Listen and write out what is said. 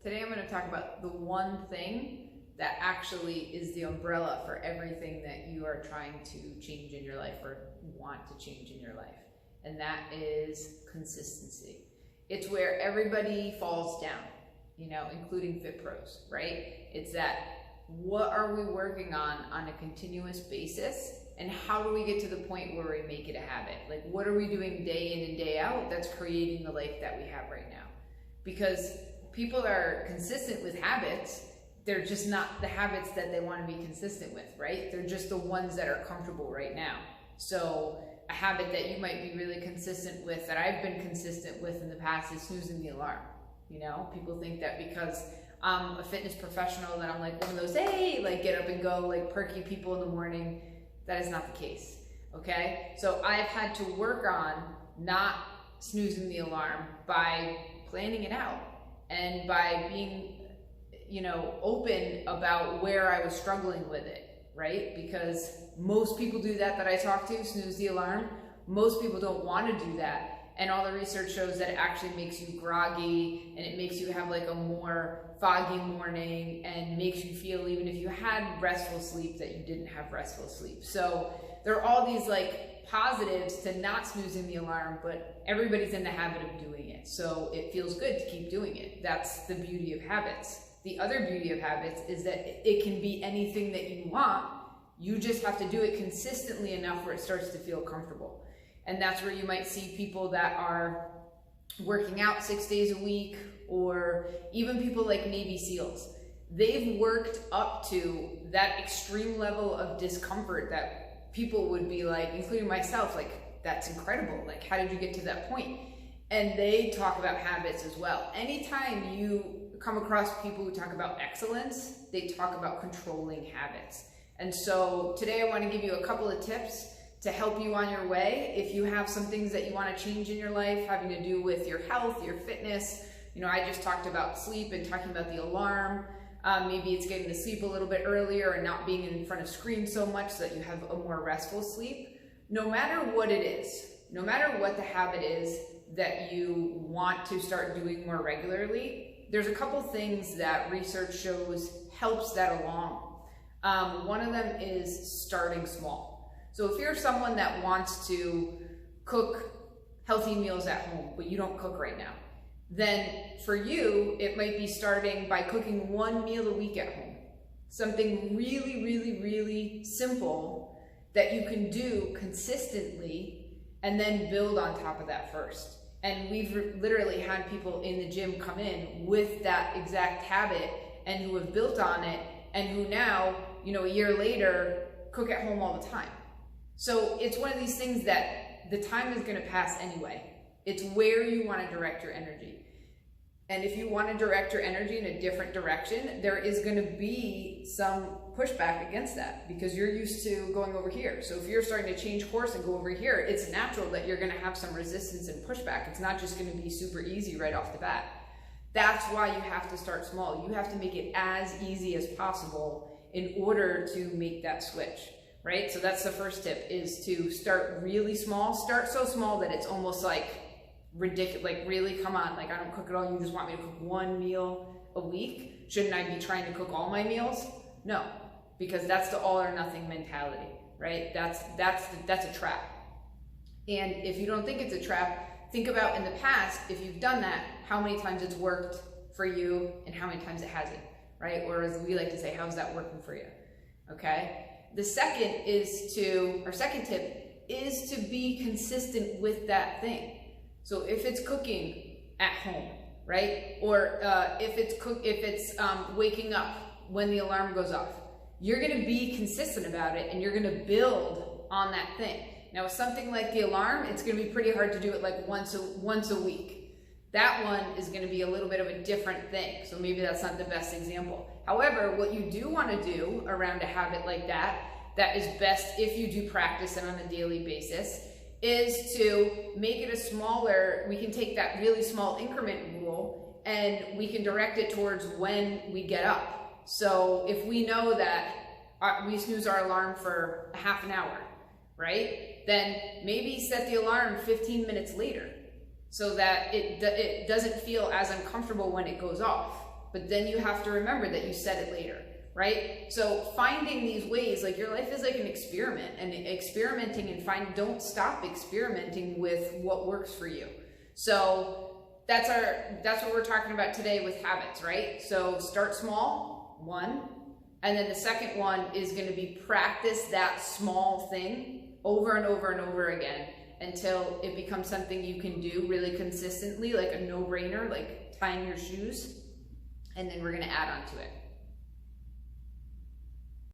Today I'm going to talk about the one thing that actually is the umbrella for everything that you are trying to change in your life or want to change in your life. And that is consistency. It's where everybody falls down, including Fit Pros, right? It's that what are we working on a continuous basis, and how do we get to the point where we make it a habit? Like, what are we doing day in and day out that's creating the life that we have right now? Because people are consistent with habits, they're just not the habits that they want to be consistent with, right? They're just the ones that are comfortable right now. So a habit that you might be really consistent with, that I've been consistent with in the past, is snoozing the alarm. People think that because I'm a fitness professional that I'm like one of those, hey, like get up and go, like perky people in the morning. That is not the case, okay? So I've had to work on not snoozing the alarm by planning it out and by being, open about where I was struggling with it, right? Because most people do that I talk to, snooze the alarm. Most people don't want to do that. And all the research shows that it actually makes you groggy, and it makes you have like a more foggy morning, and makes you feel, even if you had restful sleep, that you didn't have restful sleep. So there are all these like positives to not snoozing the alarm, but everybody's in the habit of doing it. So it feels good to keep doing it. That's the beauty of habits. The other beauty of habits is that it can be anything that you want. You just have to do it consistently enough where it starts to feel comfortable. And that's where you might see people that are working out 6 days a week, or even people like Navy SEALs. They've worked up to that extreme level of discomfort that people would be like, including myself, like, that's incredible. Like, how did you get to that point? And they talk about habits as well. Anytime you come across people who talk about excellence, they talk about controlling habits. And so today I want to give you a couple of tips to help you on your way. If you have some things that you want to change in your life having to do with your health, your fitness, I just talked about sleep and talking about the alarm. Maybe it's getting to sleep a little bit earlier and not being in front of screens so much so that you have a more restful sleep. No matter what it is, no matter what the habit is that you want to start doing more regularly, there's a couple things that research shows helps that along. One of them is starting small. So if you're someone that wants to cook healthy meals at home, but you don't cook right now, then for you, it might be starting by cooking one meal a week at home. Something really, really, really simple that you can do consistently, and then build on top of that first. And we've literally had people in the gym come in with that exact habit and who have built on it, and who now, a year later, cook at home all the time. So it's one of these things that the time is going to pass anyway. It's where you want to direct your energy. And if you want to direct your energy in a different direction, there is going to be some pushback against that, because you're used to going over here. So if you're starting to change course and go over here, it's natural that you're going to have some resistance and pushback. It's not just going to be super easy right off the bat. That's why you have to start small. You have to make it as easy as possible in order to make that switch. Right? So that's the first tip, is to start really small. Start so small that it's almost like ridiculous. Like, really, come on, like, I don't cook at all. You just want me to cook one meal a week? Shouldn't I be trying to cook all my meals? No, because that's the all or nothing mentality, right? That's a trap. And if you don't think it's a trap, think about in the past, if you've done that, how many times it's worked for you and how many times it hasn't, right? Or as we like to say, how's that working for you? Okay? The second tip is to be consistent with that thing. So if it's cooking at home, right? Or if it's waking up when the alarm goes off, you're going to be consistent about it, and you're going to build on that thing. Now, with something like the alarm, it's going to be pretty hard to do it like once a week. That one is going to be a little bit of a different thing. So maybe that's not the best example. However, what you do want to do around a habit like that is best if you do practice it on a daily basis, is to make it a smaller, we can take that really small increment rule and we can direct it towards when we get up. So if we know that we snooze our alarm for a half an hour, right? Then maybe set the alarm 15 minutes later, so that it doesn't feel as uncomfortable when it goes off. but then you have to remember that you said it later, right? So finding these ways, like your life is like an experiment, and experimenting and don't stop experimenting with what works for you. So that's what we're talking about today with habits, right? So start small, one, and then the second one is going to be practice that small thing over and over and over again until it becomes something you can do really consistently, like a no-brainer, like tying your shoes, and then we're going to add on to it.